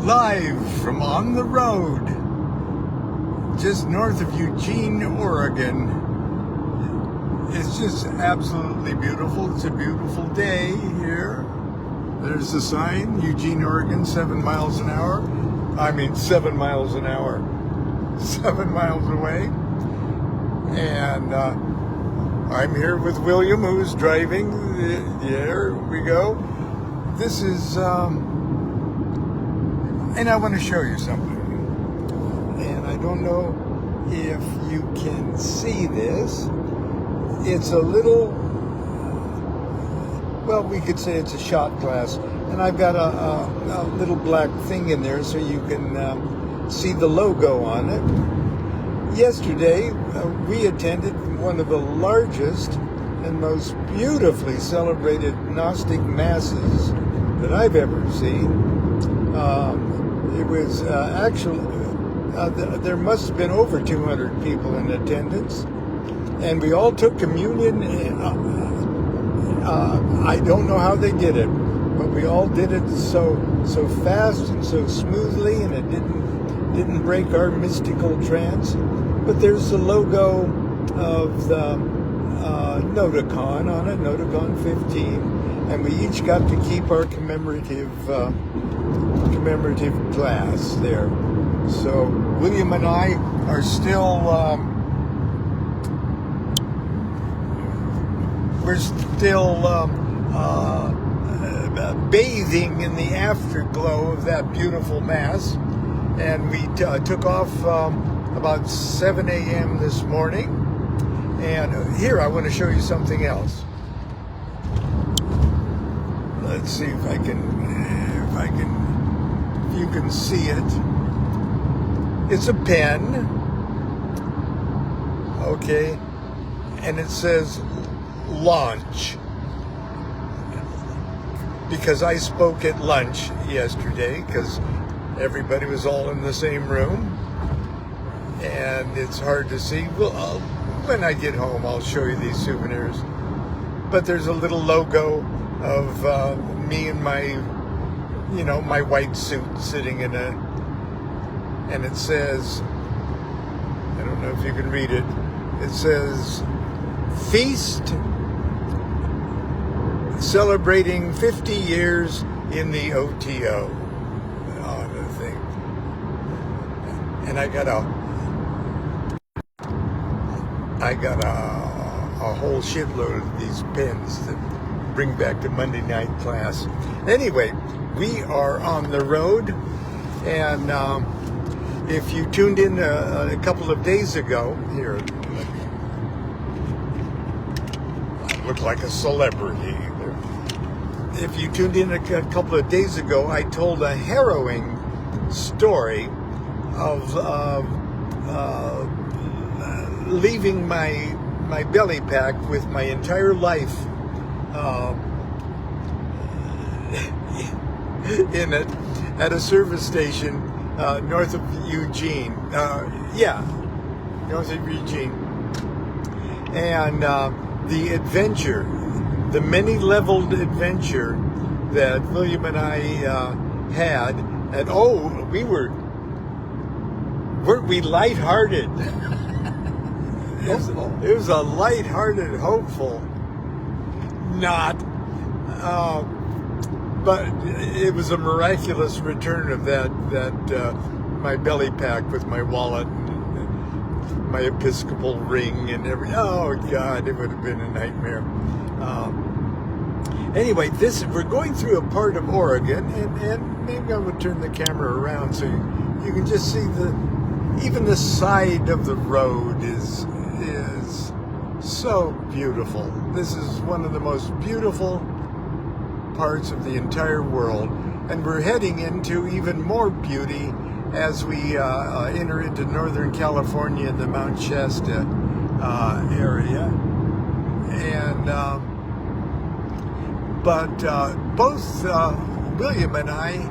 live from on the road, just north of Eugene, Oregon. It's just absolutely beautiful. It's a beautiful day here. There's the sign, Eugene, Oregon, 7 miles an hour. I mean, 7 miles an hour. 7 miles away. And I'm here with William, who's driving. There we go. This is, and I want to show you something. And I don't know if you can see this. It's a little, well, we could say it's a shot glass. And I've got a little black thing in there so you can see the logo on it. Yesterday, we attended one of the largest and most beautifully celebrated Gnostic masses that I've ever seen. It was actually, there must have been over 200 people in attendance, and we all took communion. I don't know how they did it, but we all did it so fast and so smoothly, and it didn't break our mystical trance. But there's the logo of the Noticon on it, Noticon 15, and we each got to keep our commemorative glass there. So William and I are still bathing in the afterglow of that beautiful mass, and we took off about 7 a.m. this morning. And here I want to show you something else. Let's see if you can see it. It's a pen, okay, and it says launch, because I spoke at lunch yesterday, because everybody was all in the same room, and it's hard to see. Well, when I get home, I'll show you these souvenirs. But there's a little logo of me in my, my white suit sitting in and it says, I don't know if you can read it. It says, Feast celebrating 50 years in the OTO on the thing. And I got a whole shitload of these pens that bring back to Monday night class. Anyway, we are on the road, and if you tuned in a couple of days ago, here, I look like a celebrity. If you tuned in a couple of days ago, I told a harrowing story of leaving my belly pack with my entire life in it at a service station north of Eugene. North of Eugene. And the adventure, the many-leveled adventure that William and I had, and weren't we lighthearted? It was a lighthearted, hopeful, not, but it was a miraculous return of that my belly pack with my wallet and my Episcopal ring and oh God, it would have been a nightmare. Anyway, we're going through a part of Oregon, and maybe I would turn the camera around so you can just see even the side of the road is so beautiful. This is one of the most beautiful parts of the entire world, and we're heading into even more beauty as we enter into Northern California in the Mount Shasta area. And but both William and I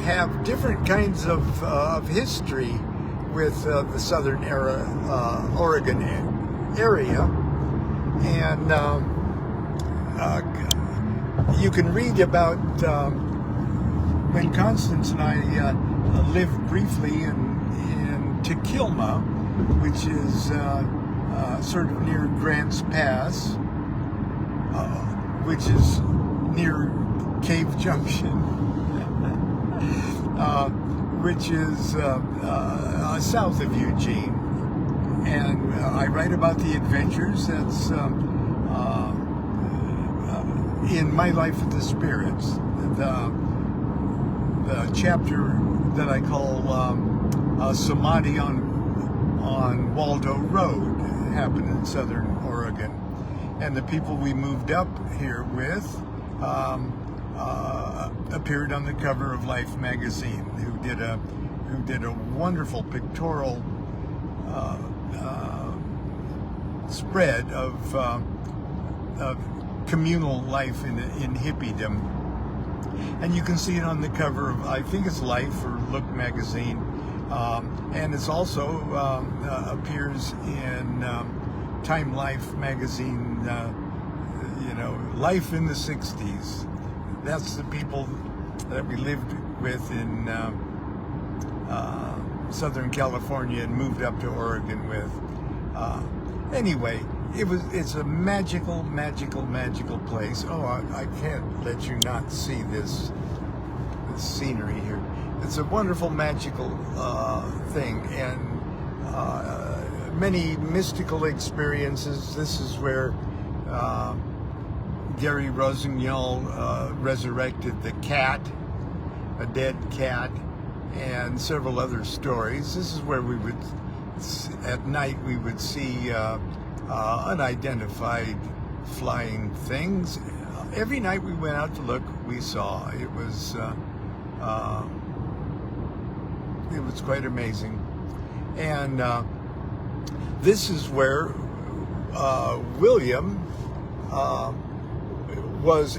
have different kinds of history with the southern Oregon area, and you can read about when Constance and I lived briefly in Tequilma, which is sort of near Grants Pass, which is near Cave Junction, which is south of Eugene. And I write about the adventures that's in My Life with the Spirits. The chapter that I call Samadhi on Waldo Road happened in Southern Oregon. And the people we moved up here with appeared on the cover of Life magazine, who did a wonderful pictorial spread of communal life in hippiedom. And you can see it on the cover of, I think it's Life or Look magazine, and it's also appears in Time Life magazine. Life in the 60s. That's the people that we lived with in Southern California and moved up to Oregon with. Anyway, it's a magical place. Oh, I can't let you not see this scenery here. It's a wonderful magical thing, and many mystical experiences. This is where Gary Rossignol resurrected the cat, a dead cat, and several other stories. This is where we would, at night, we would see unidentified flying things. Every night we went out to look, we saw. It was quite amazing. And this is where William was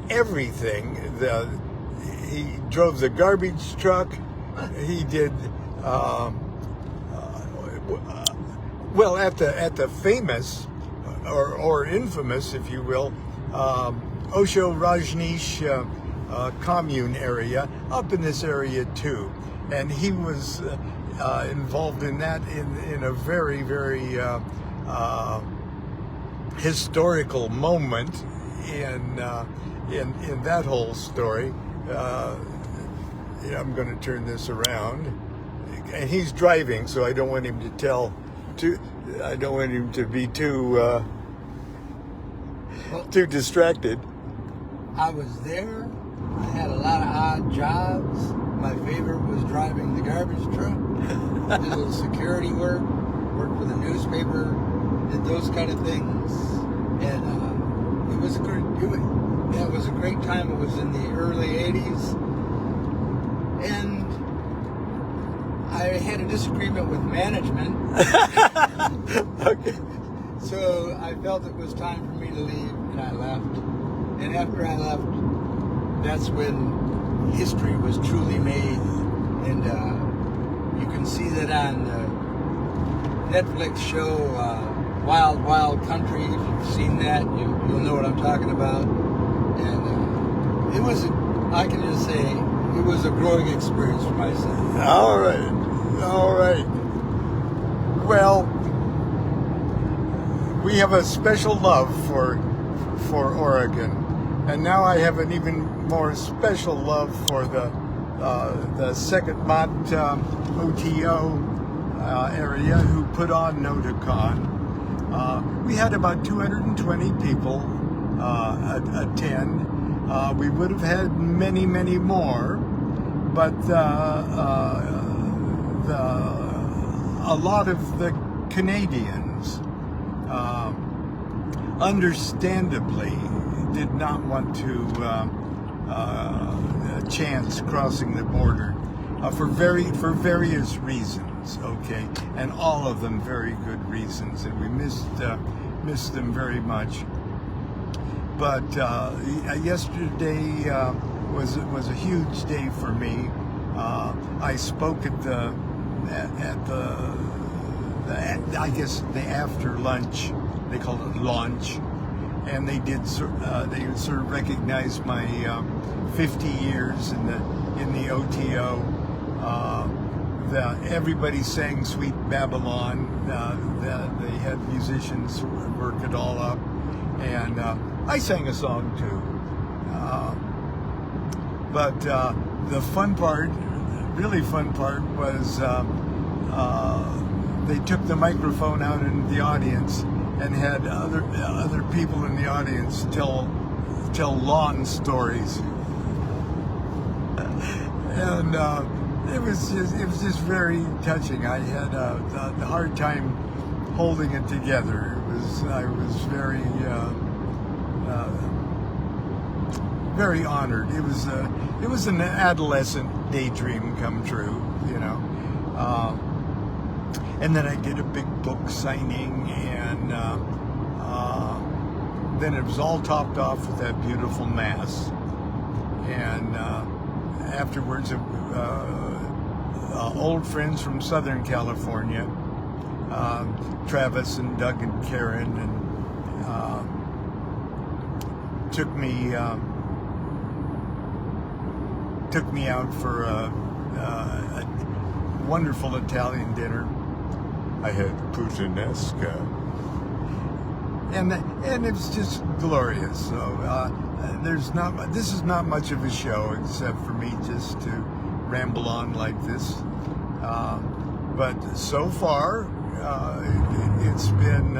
everything. He drove the garbage truck. He did well at the famous or infamous, if you will, Osho Rajneesh commune area, up in this area too, and he was involved in that in a very historical moment in that whole story. I'm going to turn this around, and he's driving, so I don't want him to I don't want him to be too distracted. I was there. I had a lot of odd jobs. My favorite was driving the garbage truck. Did a little security work. Worked with a newspaper. Did those kind of things. And it was a great. It was a great time. It was in the early '80s, and I had a disagreement with management. Okay. So I felt it was time for me to leave, and I left. And after I left, that's when history was truly made. And you can see that on the Netflix show Wild Wild Country. If you've seen that, you'll know what I'm talking about. And it was, I can just say, it was a growing experience for myself. All right. Well, we have a special love for Oregon, and now I have an even more special love for the Second Mott OTO area who put on NotoCon. We had about 220 people attend. We would have had many more, but a lot of the Canadians understandably did not want to chance crossing the border for various reasons, okay, and all of them very good reasons, and we missed them very much. But yesterday was a huge day for me. I spoke at the I guess the after lunch, they call it launch, and they sort of recognized my 50 years in in the OTO. Everybody sang Sweet Babylon. They had musicians work it all up. And I sang a song too. But the fun part, really fun part, was they took the microphone out in the audience and had other people in the audience tell Lon stories. And it was just very touching. I had a hard time holding it together. I was very very honored. It was an adolescent daydream come true, you know. And then I did a big book signing, and then it was all topped off with that beautiful mass. And afterwards, old friends from Southern California, Travis and Doug and Karen, and took me out for a wonderful Italian dinner. I had puttanesca, and it's just glorious. So this is not much of a show, except for me just to ramble on like this. But so far, it's been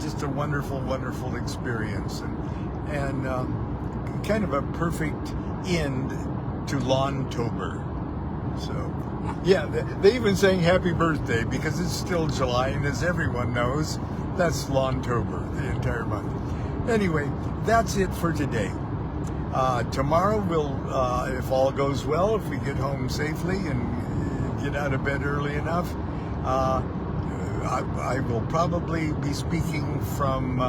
just a wonderful, wonderful experience, and kind of a perfect end to Lontober. So, yeah, they even sang Happy Birthday because it's still July, and as everyone knows, that's Lontober, the entire month. Anyway, that's it for today. Tomorrow we'll, if all goes well, if we get home safely and get out of bed early enough, I will probably be speaking from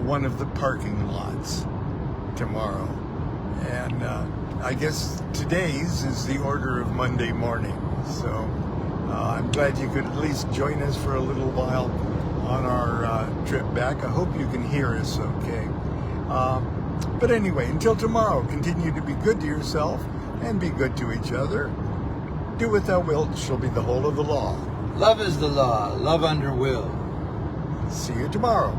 one of the parking lots tomorrow. And I guess today's is the order of Monday morning. So I'm glad you could at least join us for a little while on our trip back. I hope you can hear us okay. But anyway, until tomorrow, continue to be good to yourself and be good to each other. Do what thou wilt shall be the whole of the law. Love is the law, love under will. See you tomorrow.